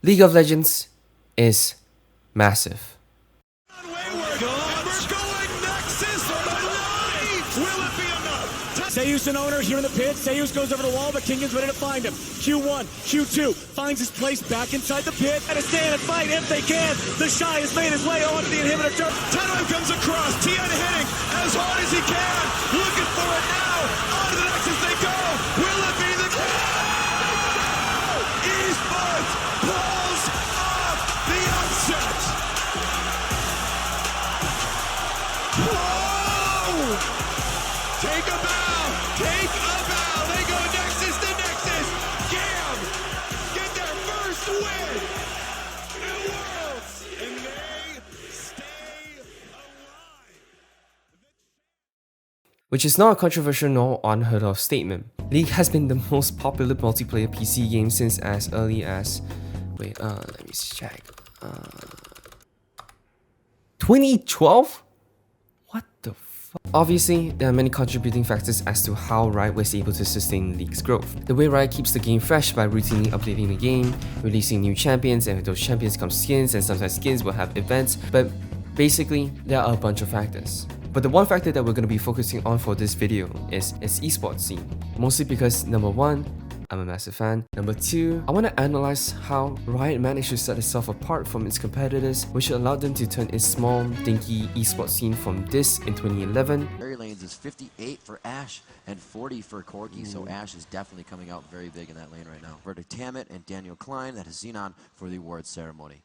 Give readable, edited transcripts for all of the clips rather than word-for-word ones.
League of Legends is massive. Seiyu's an owner here in the pit. Seiyus goes over the wall, but Kingan's ready to find him. Q1, Q2 finds his place back inside the pit. And to stand and fight if they can. The Shy has made his way onto the inhibitor turret. Tenno comes across. Tien hitting as hard as he can. Looking for it now. On to the Nexus they go. Will it be the Esports pulls off the upset. Whoa! Take a bow! Take a bow! They go Nexus to Nexus! Gam! Get their first win! New Worlds! And they stay alive! Which is not a controversial nor unheard of statement. League has been the most popular multiplayer PC game since as early as... let me check. 2012? What the fuck? Obviously, there are many contributing factors as to how Riot was able to sustain League's growth. The way Riot keeps the game fresh by routinely updating the game, releasing new champions, and with those champions come skins, and sometimes skins will have events, but basically, there are a bunch of factors. But the one factor that we're going to be focusing on for this video is its esports scene. Mostly because number one, I'm a massive fan. Number two, I want to analyze how Riot managed to set itself apart from its competitors, which allowed them to turn its small, dinky esports scene from this in 2011. Berry lanes is 58 for Ashe and 40 for Corgi, so Ashe is definitely coming out very big in that lane right now. Verdict Tammet and Daniel Klein, that is Xenon for the awards ceremony.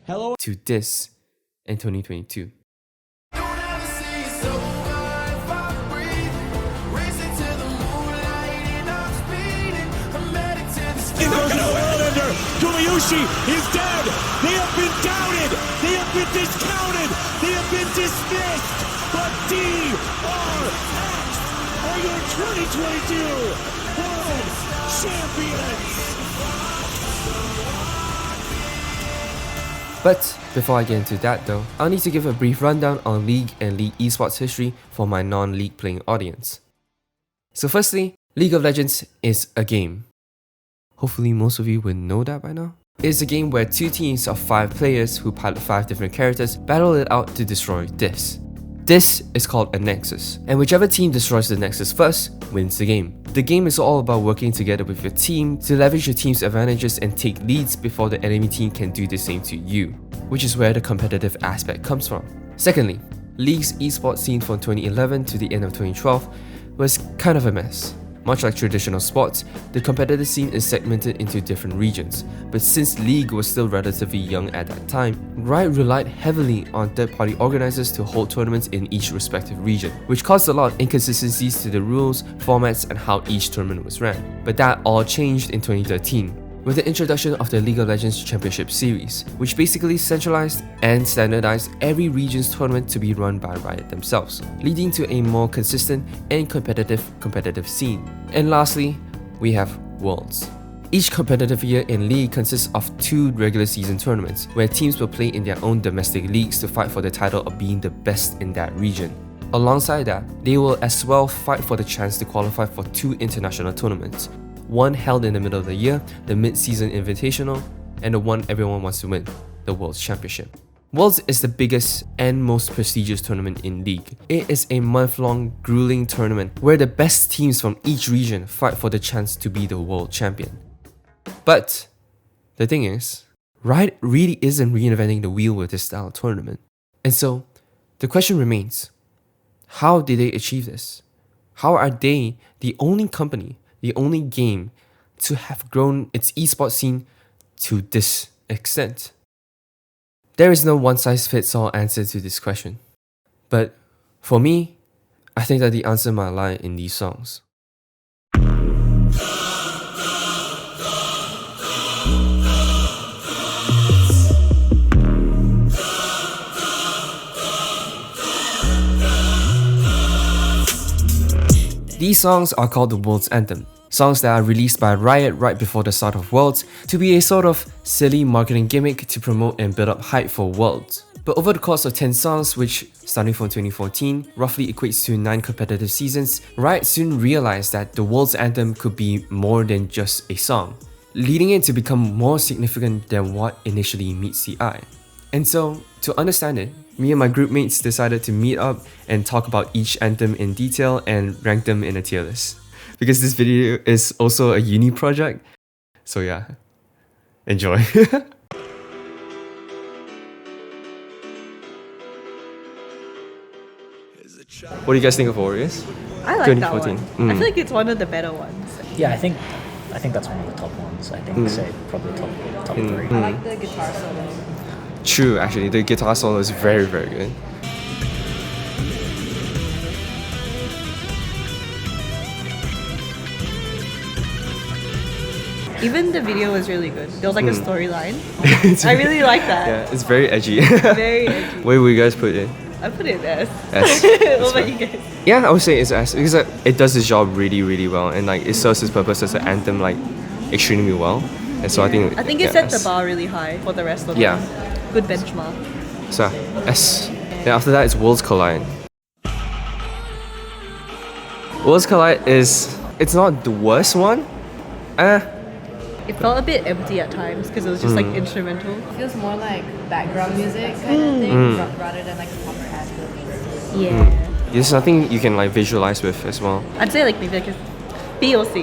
Hello. To this in 2022. Gumayushi is dead. They have been doubted. They have been discounted. They have been dismissed. But DRX are your 2022 World Champions. But before I get into that though, I'll need to give a brief rundown on League and League esports history for my non-League playing audience. So firstly, League of Legends is a game. Hopefully most of you would know that by now. It's a game where two teams of 5 players who pilot 5 different characters battle it out to destroy this. This is called a Nexus, and whichever team destroys the Nexus first wins the game. The game is all about working together with your team to leverage your team's advantages and take leads before the enemy team can do the same to you, which is where the competitive aspect comes from. Secondly, League's esports scene from 2011 to the end of 2012 was kind of a mess. Much like traditional sports, the competitive scene is segmented into different regions, but since League was still relatively young at that time, Riot relied heavily on third-party organizers to hold tournaments in each respective region, which caused a lot of inconsistencies to the rules, formats, and how each tournament was ran. But that all changed in 2013, with the introduction of the League of Legends Championship Series, which basically centralized and standardized every region's tournament to be run by Riot themselves, leading to a more consistent and competitive scene. And lastly, we have Worlds. Each competitive year in League consists of 2 regular season tournaments, where teams will play in their own domestic leagues to fight for the title of being the best in that region. Alongside that, they will as well fight for the chance to qualify for 2 international tournaments. One held in the middle of the year, the Mid-Season Invitational, and the one everyone wants to win, the World Championship. Worlds is the biggest and most prestigious tournament in League. It is a month-long, grueling tournament where the best teams from each region fight for the chance to be the world champion. But the thing is, Riot really isn't reinventing the wheel with this style of tournament. And so, the question remains, how did they achieve this? How are they the only company, the only game to have grown its esports scene to this extent? There is no one-size-fits-all answer to this question. But for me, I think that the answer might lie in these songs. These songs are called the World's Anthem, songs that are released by Riot right before the start of Worlds to be a sort of silly marketing gimmick to promote and build up hype for Worlds. But over the course of 10 songs, which starting from 2014 roughly equates to 9 competitive seasons, Riot soon realized that the world's anthem could be more than just a song, leading it to become more significant than what initially meets the eye. And so, to understand it, me and my group mates decided to meet up and talk about each anthem in detail and rank them in a tier list. Because this video is also a uni project, so yeah, enjoy. What do you guys think of Warriors? I like that 2014. one. I feel like it's one of the better ones. Yeah, I think that's one of the top ones. I think say probably top three. I like the guitar solo. True, actually, the guitar solo is very, very good. Even the video was really good. There was like a storyline. I really like that. Yeah, it's very edgy. Very edgy. Where would you guys put it? I put it S. S. What about you guys? Yeah, I would say it's S because it does its job really, really well, and like it serves its purpose as an anthem like extremely well. And so I think it yeah, set the S. bar really high for the rest of Yeah. them. Good benchmark. So S. Then after that, it's Worlds Collide. Worlds Collide it's not the worst one. It felt a bit empty at times because it was just like instrumental. Feels more like background music kind of thing rather than like a proper anthem. Yeah. There's nothing you can like visualize with as well. I'd say like maybe like a B or C.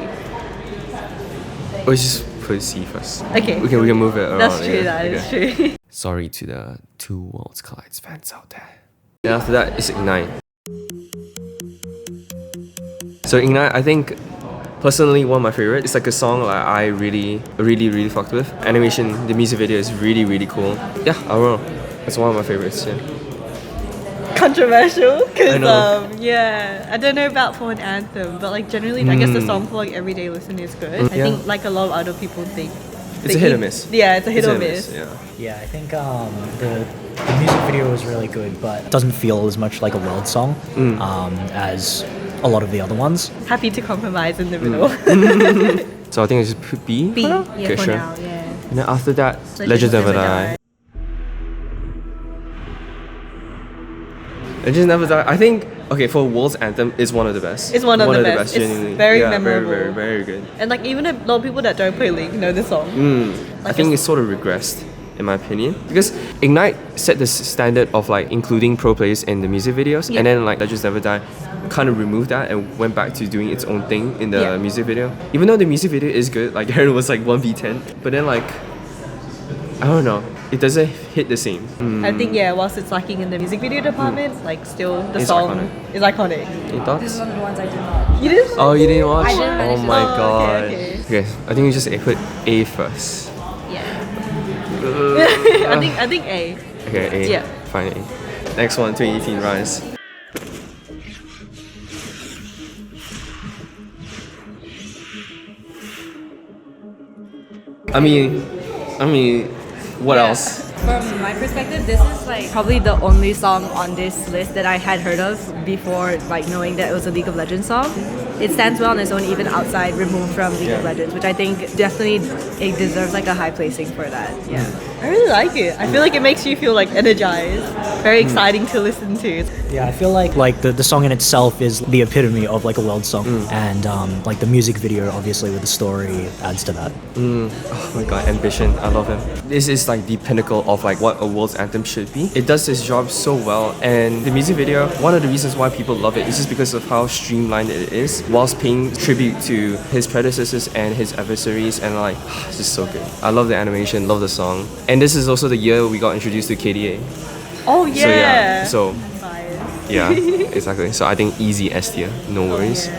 Or just put C first. Okay. We can move it around. That's true, yeah. that is true. Sorry to the two Worlds Collides fans out there. Then after that, it's Ignite. So Ignite, I think, personally, one of my favorite. It's like a song like I really fucked with. Animation, the music video is really, really cool. Yeah, I don't know. It's one of my favorites, yeah. Controversial I because know. yeah, I don't know about for an anthem, but like generally I guess the song for like everyday listen is good. I Yeah. think like a lot of other people think It's a hit or miss. Yeah, it's a hit It's or a miss. Yeah. Yeah, I think the music video was really good, but it doesn't feel as much like a world song as a lot of the other ones. Happy to compromise in the middle. So I think I just put B. B, for now? yeah, Okay, for sure. now, yeah. And then after that, Legends Legends Never Never Die. Die. Legends Never Die. I think okay for World's Anthem is one of the best. It's one of the best. It's Genuinely. very yeah, memorable. Very, very, very good. And like even a lot of people that don't play League know the song. I think it's sort of regressed, in my opinion, because Ignite set the standard of like including pro players in the music videos, Yeah. and then like Legends Never Die kind of removed that and went back to doing its own thing in the Yeah. music video. Even though the music video is good, like Aaron was like 1v10, but then like I don't know, it doesn't hit the same. I think yeah, whilst it's lacking in the music video department, like still the It's song iconic. is iconic. Any This thoughts? is one of the ones I did not. You didn't? Oh, you didn't watch? I didn't Oh manage to- my Oh, god. okay. Okay, I think we just put A first. Yeah. I think A. Okay, A. Yeah. Fine, A. Next one, 2018 Rise. I mean, what else? From my perspective, this is like probably the only song on this list that I had heard of before, like knowing that it was a League of Legends song. It stands well on its own, even outside, removed from League of Yeah. Legends, which I think definitely it deserves like a high placing for that. Yeah. I really like it. I feel like it makes you feel like energized. Very exciting to listen to. Yeah, I feel like the song in itself is the epitome of like a world song, and like the music video, obviously with the story, adds to that. Oh my god, Ambition, I love him. This is like the pinnacle of like what a world's anthem should be. It does its job so well, and the music video, one of the reasons why people love it is just because of how streamlined it is, whilst paying tribute to his predecessors and his adversaries, and like, it's just so good. I love the animation, love the song. And this is also the year we got introduced to KDA. Oh yeah. So Bias. yeah, exactly. So I think easy S tier, no worries.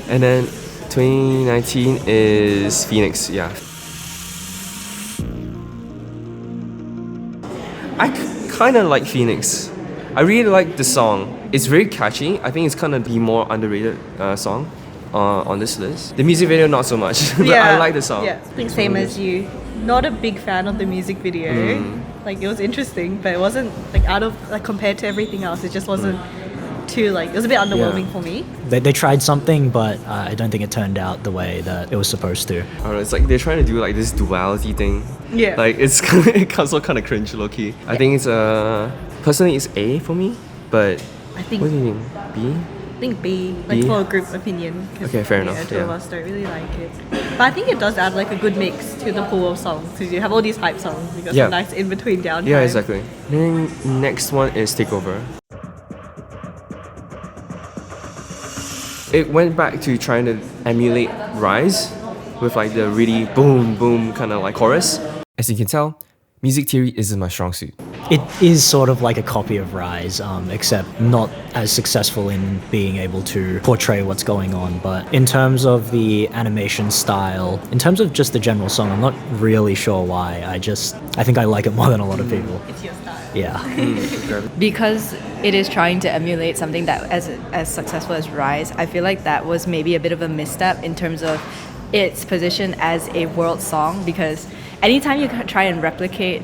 And then 2019 is Phoenix, yeah. I kind of like Phoenix. I really like the song. It's very catchy. I think it's kind of the more underrated song on this list. The music video, not so much, but I like the song. Yeah, I think same as you. Not a big fan of the music video. Like it was interesting, but it wasn't like out of like compared to everything else. It just wasn't too like it was a bit underwhelming for me. They tried something, but I don't think it turned out the way that it was supposed to. I don't know, it's like they're trying to do like this duality thing. Yeah. Like it's it comes out kind of cringe, low key. I think it's Personally, it's A for me, but I think what do you think? B? I think B, like B? for a group opinion. 'Cause, Okay, fair yeah, enough, Two of yeah. us don't really like it, but I think it does add like a good mix to the pool of songs. Because you have all these hype songs, you got Yeah. some nice in between downtime. Yeah, exactly. Then next one is Takeover. It went back to trying to emulate Rise with like the really boom boom kind of like chorus. As you can tell, music theory isn't my strong suit. It is sort of like a copy of Rise, except not as successful in being able to portray what's going on. But in terms of the animation style, in terms of just the general song, I'm not really sure why. I think I like it more than a lot of people. It's your style. Yeah. Because it is trying to emulate something that as successful as Rise, I feel like that was maybe a bit of a misstep in terms of its position as a world song, because anytime you try and replicate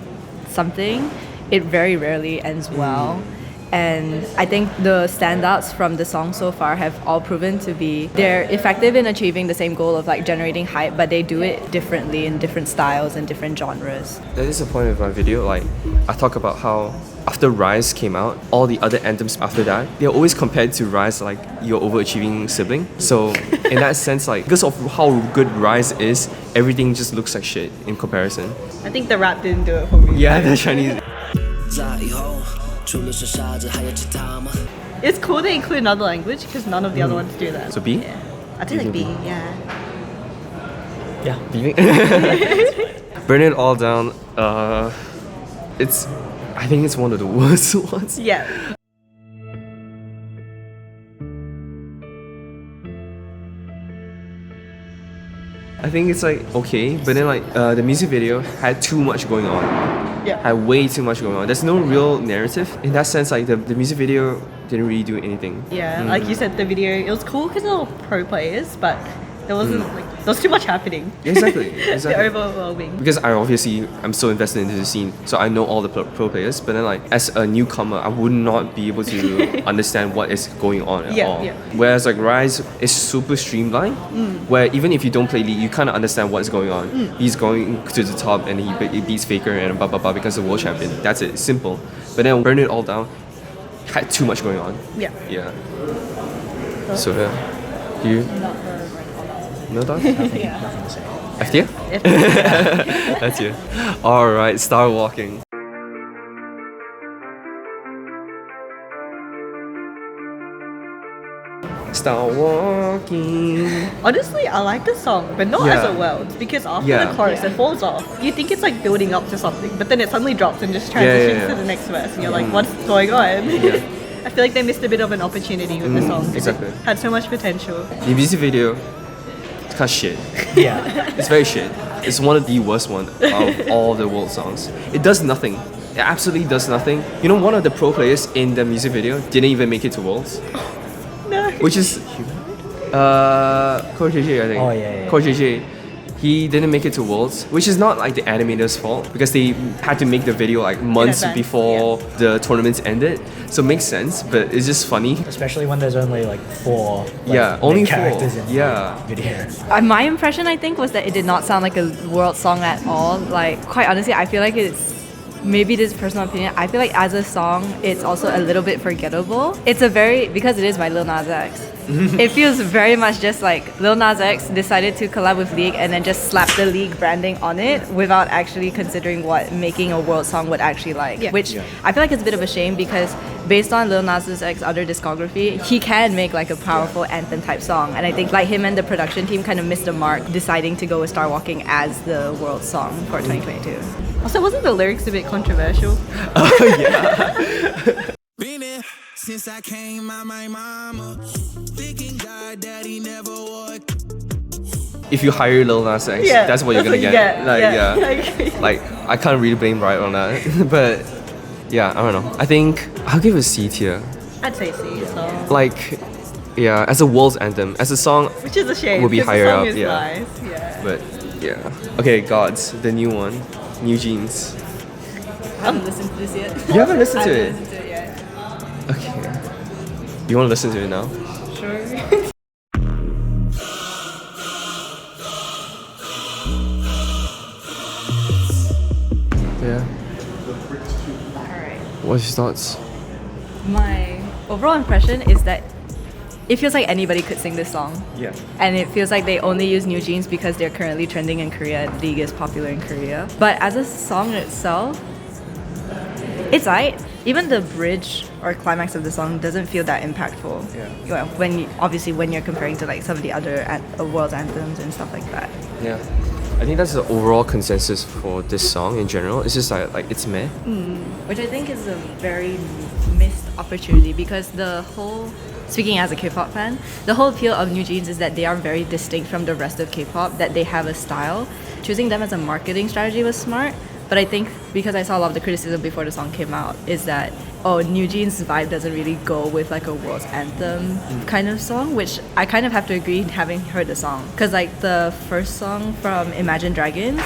something, it very rarely ends well. And I think the standouts from the song so far have all proven to be they're effective in achieving the same goal of like generating hype, but they do it differently in different styles and different genres. That is the point of my video. Like, I talk about how after Rise came out, all the other anthems after that, they're always compared to Rise like your overachieving sibling. So in that sense, like because of how good Rise is, everything just looks like shit in comparison. I think the rap didn't do it for me. Yeah, the Chinese. It's cool they include another language because none of the other ones do that. So B? Yeah. I think like B, yeah. Yeah. Do you think? Burn It All Down. I think it's one of the worst ones. Yeah. I think it's like okay, but then like the music video had too much going on. Yeah. Had way too much going on. There's no real narrative. In that sense, like the music video didn't really do anything. Yeah, like you said, the video, it was cool because they're all pro players, but there wasn't like, there was too much happening. Exactly, They're exactly. overwhelming. Because I'm so invested into the scene, so I know all the pro players. But then, like as a newcomer, I would not be able to understand what is going on at all. Yeah. Whereas like Rise is super streamlined, where even if you don't play League, you kind of understand what's going on. He's going to the top and he beats Faker and blah blah blah because the world champion. That's it, simple. But then Burn It All Down had too much going on. Yeah. Yeah. So yeah, do you? No thoughts? Nothing to say. F tier? That's you. Alright, Star Walking. Star Walking. Honestly, I like the song, but not as a world, because after Yeah. the chorus, it falls off. You think it's like building up to something, but then it suddenly drops and just transitions to the next verse, and you're like, what's going on? I feel like they missed a bit of an opportunity with the song. 'cause exactly. It had so much potential. The music video, it's kind of shit. Yeah. It's very shit. It's one of the worst one of all the world songs. It does nothing. It absolutely does nothing. You know, one of the pro players in the music video didn't even make it to Worlds. No. Which is Corez, I think. Oh, yeah. Corez, he didn't make it to Worlds, which is not like the animator's fault because they had to make the video like months advance, before the tournaments ended. So it makes sense, but it's just funny. Especially when there's only like four Yeah, main only characters four. in the Yeah. video. My impression, I think, was that it did not sound like a world song at all. Like, quite honestly, I feel like it's maybe this is personal opinion. I feel like as a song, it's also a little bit forgettable. It's a very, because it is by Lil Nas X. It feels very much just like Lil Nas X decided to collab with League and then just slap the League branding on it without actually considering what making a world song would actually like. Yeah. Which I feel like it's a bit of a shame because based on Lil Nas X's other discography, he can make like a powerful anthem type song. And I think like him and the production team kind of missed the mark deciding to go with Star Walking as the world song for 2022. Also, wasn't the lyrics a bit controversial? Been there since I came out my mama. Thinking God daddy never would. If you hire Lil Nas X, Yeah, that's what you're gonna you get. Like, yeah. yeah. I agree. Like, I can't really blame Riot on that. But yeah, I don't know. I think I'll give it a C tier. I'd say C, so. Like, yeah, as a world's anthem, as a song, Which is a shame. Will be because higher the song up, is yeah. nice, yeah. but yeah. Okay, Gods, the new one, New Jeans. I haven't listened to this yet. You haven't listened to I it? haven't listened to it yet. Okay. You want to listen to it now? Sure. Yeah. What's your thoughts? My overall impression is that it feels like anybody could sing this song. Yeah. And it feels like they only use New Jeans because they're currently trending in Korea and League is popular in Korea. But as a song itself, it's alright. Even the bridge or climax of the song doesn't feel that impactful. Yeah. Obviously when you're comparing to like some of the other world's anthems and stuff like that. Yeah. I think that's the overall consensus for this song in general. It's just like it's meh. Which I think is a very missed opportunity because speaking as a K-pop fan, the whole appeal of New Jeans is that they are very distinct from the rest of K-pop, that they have a style. Choosing them as a marketing strategy was smart, but I think because I saw a lot of the criticism before the song came out is that, New Jeans' vibe doesn't really go with like a world's anthem kind of song, which I kind of have to agree having heard the song. Because like the first song from Imagine Dragons,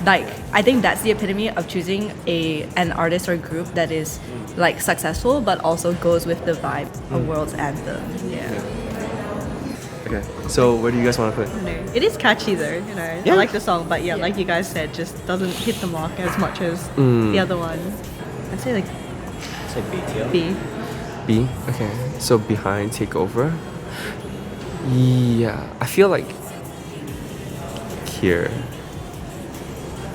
like I think that's the epitome of choosing an artist or group that is like successful but also goes with the vibe of world's anthem. Yeah. Okay. So where do you guys want to put it? No, it is catchy though, you know. Yeah. I like the song, but yeah, like you guys said, just doesn't hit the mark as much as the other one. I'd say like Say B tier. B. B? Okay. So behind Takeover. Yeah. I feel like here.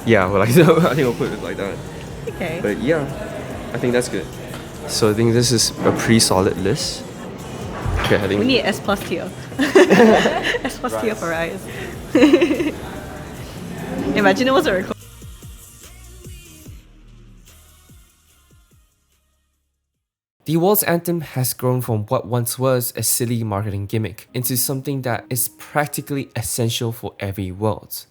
Yeah, well, I think I'll put it like that. Okay. But yeah, I think that's good. So I think this is a pretty solid list. Okay, I think We need S plus tier. S plus tier for Rise. Imagine it was a record. The world's anthem has grown from what once was a silly marketing gimmick into something that is practically essential for every world.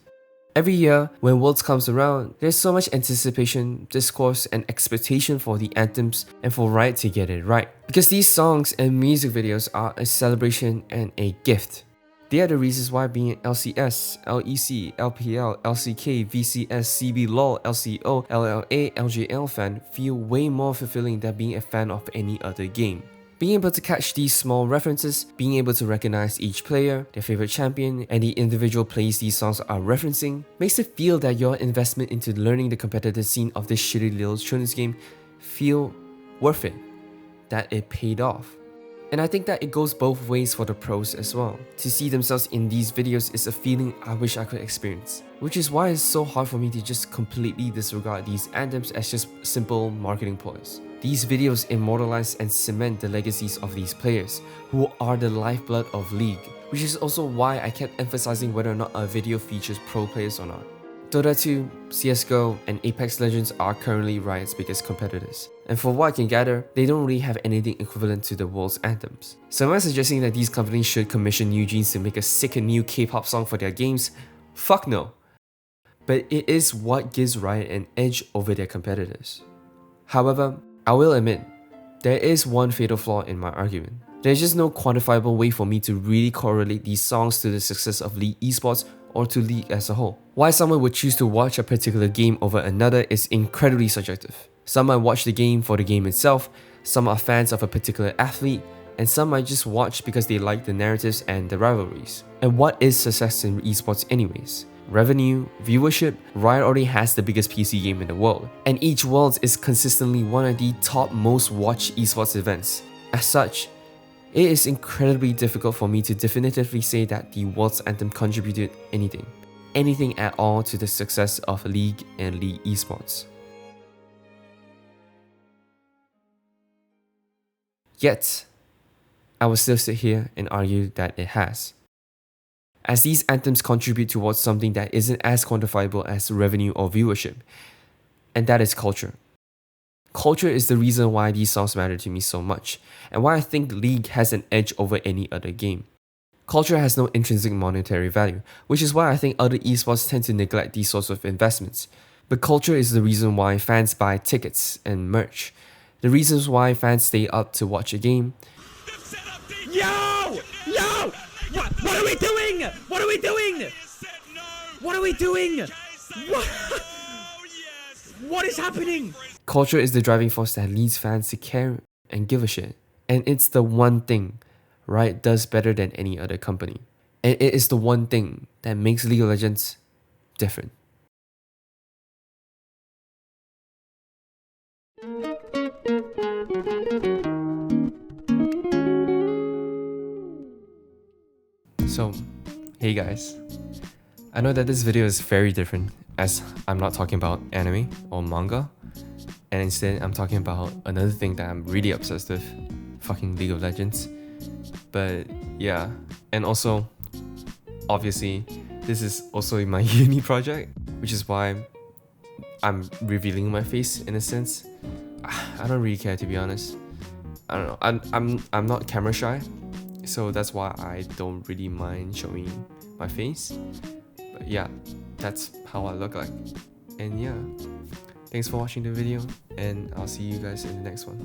Every year, when Worlds comes around, there's so much anticipation, discourse, and expectation for the anthems and for Riot to get it right. Because these songs and music videos are a celebration and a gift. They are the reasons why being an LCS, LEC, LPL, LCK, VCS, CB, LOL, LCO, LLA, LJL fan feel way more fulfilling than being a fan of any other game. Being able to catch these small references, being able to recognize each player, their favorite champion, and the individual plays these songs are referencing, makes it feel that your investment into learning the competitive scene of this shitty little children's game feel worth it, that it paid off. And I think that it goes both ways for the pros as well. To see themselves in these videos is a feeling I wish I could experience. Which is why it's so hard for me to just completely disregard these anthems as just simple marketing ploys. These videos immortalize and cement the legacies of these players, who are the lifeblood of League. Which is also why I kept emphasizing whether or not a video features pro players or not. Dota 2, CSGO, and Apex Legends are currently Riot's biggest competitors. And for what I can gather, they don't really have anything equivalent to the world's anthems. So am I suggesting that these companies should commission New Jeans to make a sick and new K-pop song for their games? Fuck no. But it is what gives Riot an edge over their competitors. However, I will admit, there is one fatal flaw in my argument. There's just no quantifiable way for me to really correlate these songs to the success of League esports or to League as a whole. Why someone would choose to watch a particular game over another is incredibly subjective. Some might watch the game for the game itself, some are fans of a particular athlete, and some might just watch because they like the narratives and the rivalries. And what is success in esports anyways? Revenue, viewership. Riot already has the biggest PC game in the world, and each Worlds is consistently one of the top most watched esports events. As such, it is incredibly difficult for me to definitively say that the World's Anthem contributed anything at all to the success of League and League esports. Yet, I will still sit here and argue that it has. As these anthems contribute towards something that isn't as quantifiable as revenue or viewership, and that is culture. Culture is the reason why these songs matter to me so much, and why I think League has an edge over any other game. Culture has no intrinsic monetary value, which is why I think other esports tend to neglect these sorts of investments. But culture is the reason why fans buy tickets and merch, the reasons why fans stay up to watch a game. Yo! Yo! What are we doing? What are we doing? What are we doing? What is happening? Culture is the driving force that leads fans to care and give a shit. And it's the one thing Riot does better than any other company. And it is the one thing that makes League of Legends different. So, hey guys. I know that this video is very different as I'm not talking about anime or manga, and instead I'm talking about another thing that I'm really obsessed with, fucking League of Legends. But yeah, and also, obviously, this is also my uni project, which is why I'm revealing my face in a sense. I don't really care, to be honest. I don't know. I'm not camera shy, so that's why I don't really mind showing my face. But yeah, that's how I look like. And yeah, thanks for watching the video, and I'll see you guys in the next one.